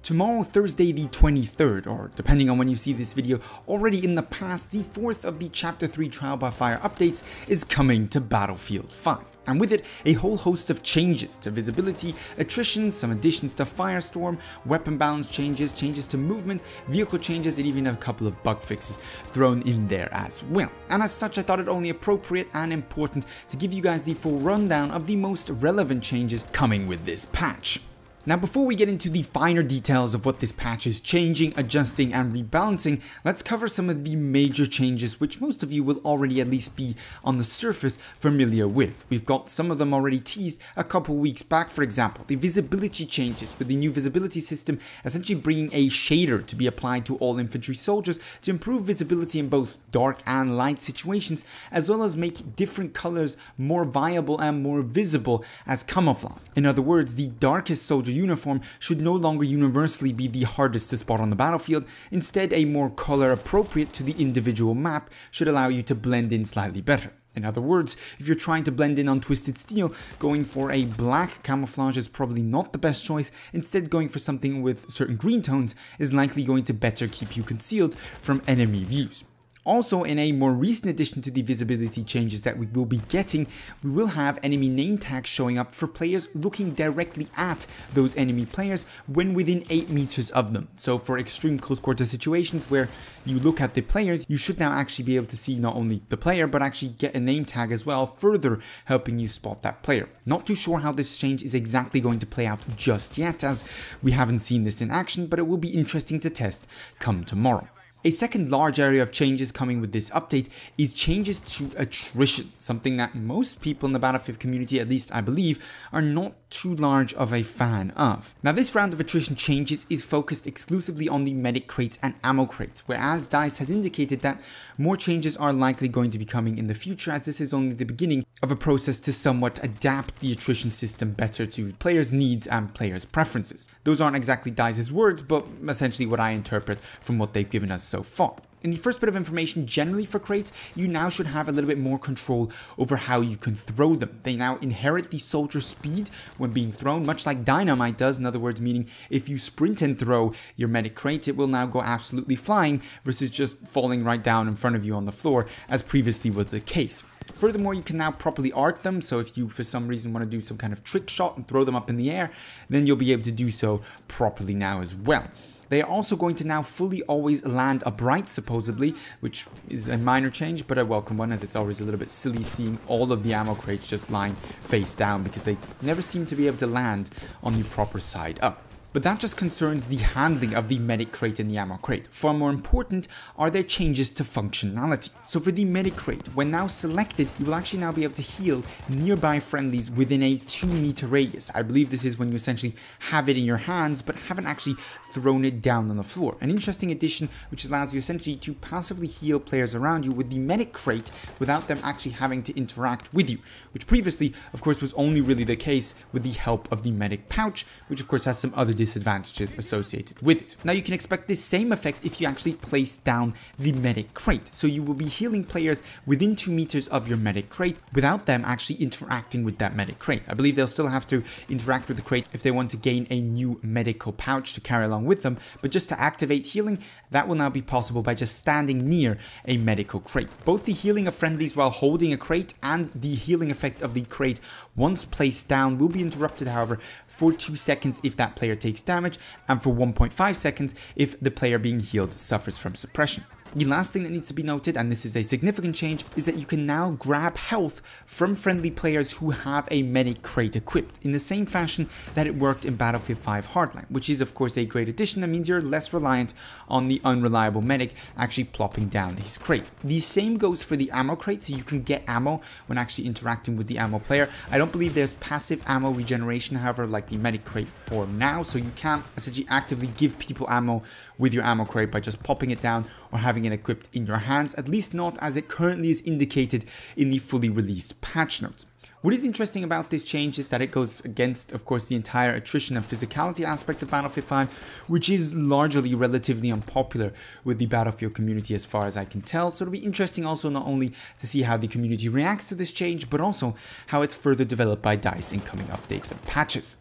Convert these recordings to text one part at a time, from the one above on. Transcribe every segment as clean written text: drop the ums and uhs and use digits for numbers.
Tomorrow, Thursday the 23rd, or depending on when you see this video, already in the past, the 4th of the Chapter 3 Trial by Fire updates is coming to Battlefield 5. And with it, a whole host of changes to visibility, attrition, some additions to Firestorm, weapon balance changes, changes to movement, vehicle changes, and even a couple of bug fixes thrown in there as well. And as such, I thought it only appropriate and important to give you guys the full rundown of the most relevant changes coming with this patch. Now, before we get into the finer details of what this patch is changing, adjusting, and rebalancing, let's cover some of the major changes which most of you will already at least be on the surface familiar with. We've got some of them already teased a couple weeks back. For example, the visibility changes with the new visibility system essentially bringing a shader to be applied to all infantry soldiers to improve visibility in both dark and light situations, as well as make different colors more viable and more visible as camouflage. In other words, the darkest soldier uniform should no longer universally be the hardest to spot on the battlefield. Instead, a more color appropriate to the individual map should allow you to blend in slightly better. In other words, if you're trying to blend in on Twisted Steel, going for a black camouflage is probably not the best choice. Instead, going for something with certain green tones is likely going to better keep you concealed from enemy views. Also, in a more recent addition to the visibility changes that we will be getting, we will have enemy name tags showing up for players looking directly at those enemy players when within 8 meters of them. So for extreme close quarter situations where you look at the players, you should now actually be able to see not only the player, but actually get a name tag as well, further helping you spot that player. Not too sure how this change is exactly going to play out just yet, as we haven't seen this in action, but it will be interesting to test come tomorrow. A second large area of changes coming with this update is changes to attrition, something that most people in the Battlefield community, at least I believe, are not too large of a fan of. Now, this round of attrition changes is focused exclusively on the medic crates and ammo crates, whereas DICE has indicated that more changes are likely going to be coming in the future, as this is only the beginning of a process to somewhat adapt the attrition system better to players' needs and players' preferences. Those aren't exactly DICE's words, but essentially what I interpret from what they've given us so far. In the first bit of information, generally for crates, you now should have a little bit more control over how you can throw them. They now inherit the soldier speed when being thrown, much like dynamite does. In other words, meaning if you sprint and throw your medic crate, it will now go absolutely flying versus just falling right down in front of you on the floor, as previously was the case. Furthermore, you can now properly arc them, so if you for some reason want to do some kind of trick shot and throw them up in the air, then you'll be able to do so properly now as well. They are also going to now fully always land upright, supposedly, which is a minor change, but a welcome one, as it's always a little bit silly seeing all of the ammo crates just lying face down because they never seem to be able to land on the proper side up. But that just concerns the handling of the medic crate and the ammo crate. Far more important are their changes to functionality. So for the medic crate, when now selected, you will actually now be able to heal nearby friendlies within a 2-meter radius. I believe this is when you essentially have it in your hands, but haven't actually thrown it down on the floor. An interesting addition which allows you essentially to passively heal players around you with the medic crate without them actually having to interact with you, which previously, of course, was only really the case with the help of the medic pouch, which of course has some other disadvantages associated with it. Now, you can expect this same effect if you actually place down the medic crate. So you will be healing players within 2 meters of your medic crate without them actually interacting with that medic crate. I believe they'll still have to interact with the crate if they want to gain a new medical pouch to carry along with them, but just to activate healing, that will now be possible by just standing near a medical crate. Both the healing of friendlies while holding a crate and the healing effect of the crate once placed down will be interrupted, however, for 2 seconds if that player takes damage, and for 1.5 seconds if the player being healed suffers from suppression. The last thing that needs to be noted, and this is a significant change, is that you can now grab health from friendly players who have a medic crate equipped, in the same fashion that it worked in Battlefield 5 Hardline, which is of course a great addition. That means you're less reliant on the unreliable medic actually plopping down his crate. The same goes for the ammo crate, so you can get ammo when actually interacting with the ammo player. I don't believe there's passive ammo regeneration, however, like the medic crate for now, so you can't essentially actively give people ammo with your ammo crate by just popping it down or having it equipped in your hands, at least not as it currently is indicated in the fully released patch notes. What is interesting about this change is that it goes against, of course, the entire attrition and physicality aspect of Battlefield 5, which is largely relatively unpopular with the Battlefield community as far as I can tell. So it'll be interesting also not only to see how the community reacts to this change, but also how it's further developed by DICE in coming updates and patches.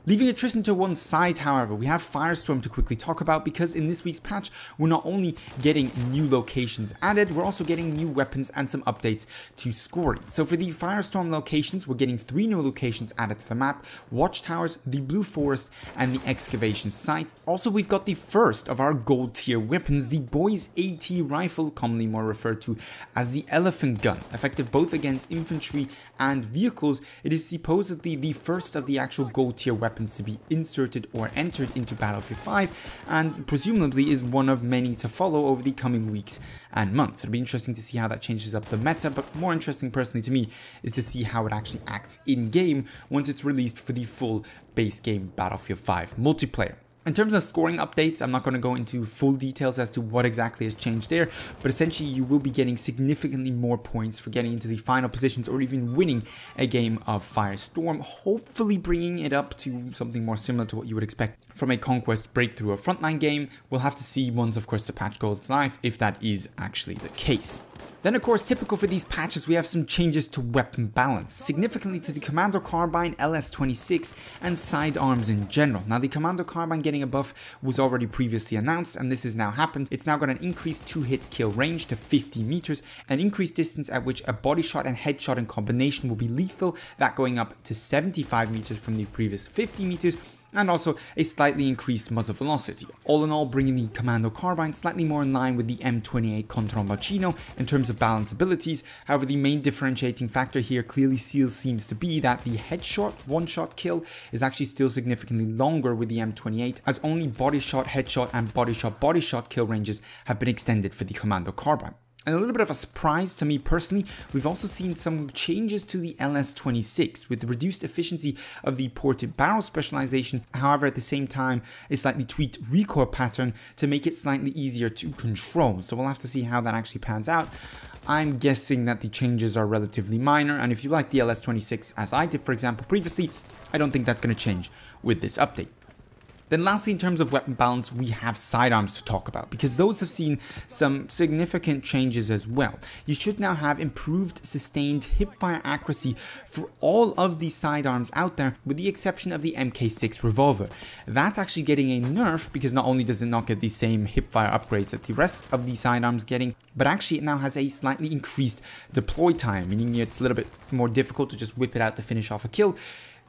Leaving Attrition to one side, however, we have Firestorm to quickly talk about, because in this week's patch, we're not only getting new locations added, we're also getting new weapons and some updates to scoring. So for the Firestorm locations, we're getting 3 new locations added to the map: Watchtowers, the Blue Forest, and the Excavation Site. Also, we've got the first of our gold tier weapons, the Boys AT Rifle, commonly more referred to as the Elephant Gun. Effective both against infantry and vehicles, it is supposedly the first of the actual gold tier weapons to be inserted or entered into Battlefield 5, and presumably is one of many to follow over the coming weeks and months. It'll be interesting to see how that changes up the meta, but more interesting personally to me is to see how it actually acts in game once it's released for the full base game Battlefield 5 multiplayer. In terms of scoring updates, I'm not going to go into full details as to what exactly has changed there, but essentially you will be getting significantly more points for getting into the final positions or even winning a game of Firestorm, hopefully bringing it up to something more similar to what you would expect from a Conquest, Breakthrough, or Frontline game. We'll have to see once, of course, the patch goes live if that is actually the case. Then, of course, typical for these patches, we have some changes to weapon balance, significantly to the Commando Carbine, LS26, and sidearms in general. Now, the Commando Carbine getting a buff was already previously announced, and this has now happened. It's now got an increased 2-hit kill range to 50 meters, an increased distance at which a body shot and headshot in combination will be lethal, that going up to 75 meters from the previous 50 meters, and also a slightly increased muzzle velocity. All in all, bringing the Commando Carbine slightly more in line with the M28 Contro Bacino in terms of balance abilities. However, the main differentiating factor here clearly seems to be that the headshot one-shot kill is actually still significantly longer with the M28, as only body shot, headshot, and body shot kill ranges have been extended for the Commando Carbine. And a little bit of a surprise to me personally, we've also seen some changes to the LS26 with the reduced efficiency of the ported barrel specialization, however at the same time a slightly tweaked recoil pattern to make it slightly easier to control. So we'll have to see how that actually pans out. I'm guessing that the changes are relatively minor, and if you like the LS26 as I did for example previously, I don't think that's going to change with this update. Then lastly, in terms of weapon balance, we have sidearms to talk about, because those have seen some significant changes as well. You should now have improved sustained hipfire accuracy for all of the sidearms out there, with the exception of the MK6 revolver. That's actually getting a nerf, because not only does it not get the same hipfire upgrades that the rest of the sidearms getting, but actually it now has a slightly increased deploy time, meaning it's a little bit more difficult to just whip it out to finish off a kill,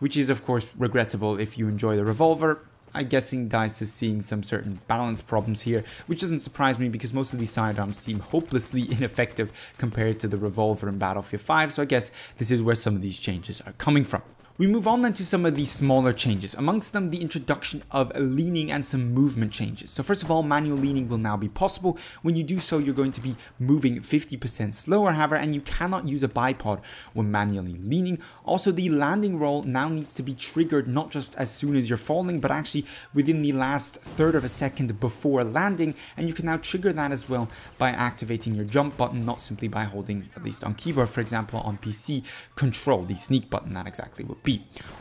which is of course regrettable if you enjoy the revolver. I'm guessing DICE is seeing some certain balance problems here, which doesn't surprise me because most of these sidearms seem hopelessly ineffective compared to the revolver in Battlefield 5, so I guess this is where some of these changes are coming from. We move on then to some of the smaller changes, amongst them the introduction of leaning and some movement changes. So first of all, manual leaning will now be possible. When you do so, you're going to be moving 50% slower, however, and you cannot use a bipod when manually leaning. Also, the landing roll now needs to be triggered not just as soon as you're falling, but actually within the last third of a second before landing, and you can now trigger that as well by activating your jump button, not simply by holding, at least on keyboard, for example, on PC, control, the sneak button, that exactly would be.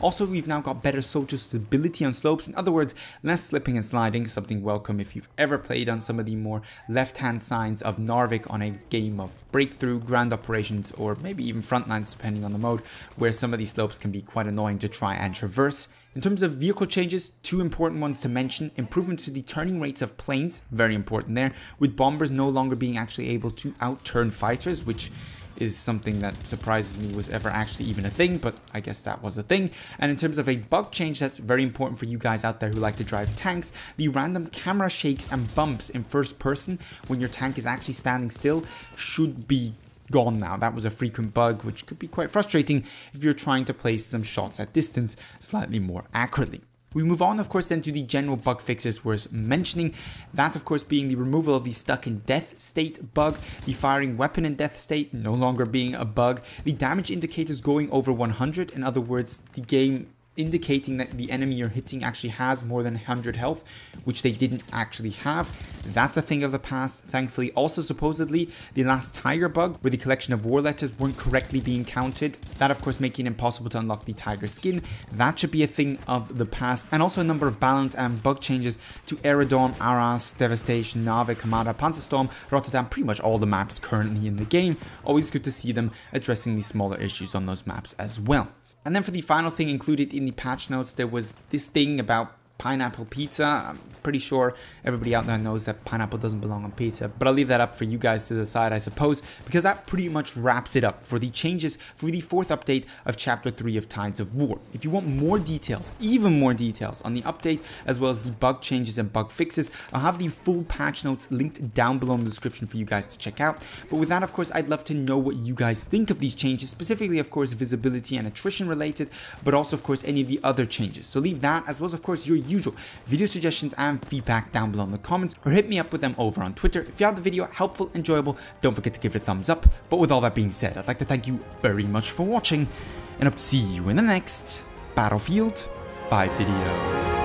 Also, we've now got better social stability on slopes, in other words, less slipping and sliding, something welcome if you've ever played on some of the more left-hand sides of Narvik on a game of Breakthrough, Grand Operations, or maybe even Frontlines depending on the mode, where some of these slopes can be quite annoying to try and traverse. In terms of vehicle changes, two important ones to mention: improvement to the turning rates of planes, very important there, with bombers no longer being actually able to outturn fighters, which is something that surprises me was ever actually even a thing, but I guess that was a thing. And in terms of a bug change that's very important for you guys out there who like to drive tanks, the random camera shakes and bumps in first person when your tank is actually standing still should be gone now. That was a frequent bug, which could be quite frustrating if you're trying to place some shots at distance slightly more accurately. We move on, of course, then to the general bug fixes worth mentioning. That, of course, being the removal of the stuck in death state bug, the firing weapon in death state no longer being a bug, the damage indicators going over 100, in other words, the game indicating that the enemy you're hitting actually has more than 100 health, which they didn't actually have. That's a thing of the past, thankfully. Also, supposedly, the last tiger bug, where the collection of war letters weren't correctly being counted, that of course making it impossible to unlock the tiger skin, that should be a thing of the past. And also a number of balance and bug changes to Aerodorm, Aras, Devastation, Nave, Kamada, Panzerstorm, Rotterdam, pretty much all the maps currently in the game. Always good to see them addressing the smaller issues on those maps as well. And then for the final thing included in the patch notes, there was this thing about pineapple pizza. I'm pretty sure everybody out there knows that pineapple doesn't belong on pizza, but I'll leave that up for you guys to decide, I suppose, because that pretty much wraps it up for the changes for the 4th update of Chapter 3 of Tides of War. If you want more details, even more details on the update, as well as the bug changes and bug fixes, I'll have the full patch notes linked down below in the description for you guys to check out. But with that, of course, I'd love to know what you guys think of these changes, specifically, of course, visibility and attrition related, but also, of course, any of the other changes. So leave that, as well as, of course, your usual video suggestions and feedback down below in the comments, or hit me up with them over on Twitter. If you found the video helpful, enjoyable, don't forget to give it a thumbs up. But with all that being said, I'd like to thank you very much for watching, and hope to see you in the next Battlefield 5 video.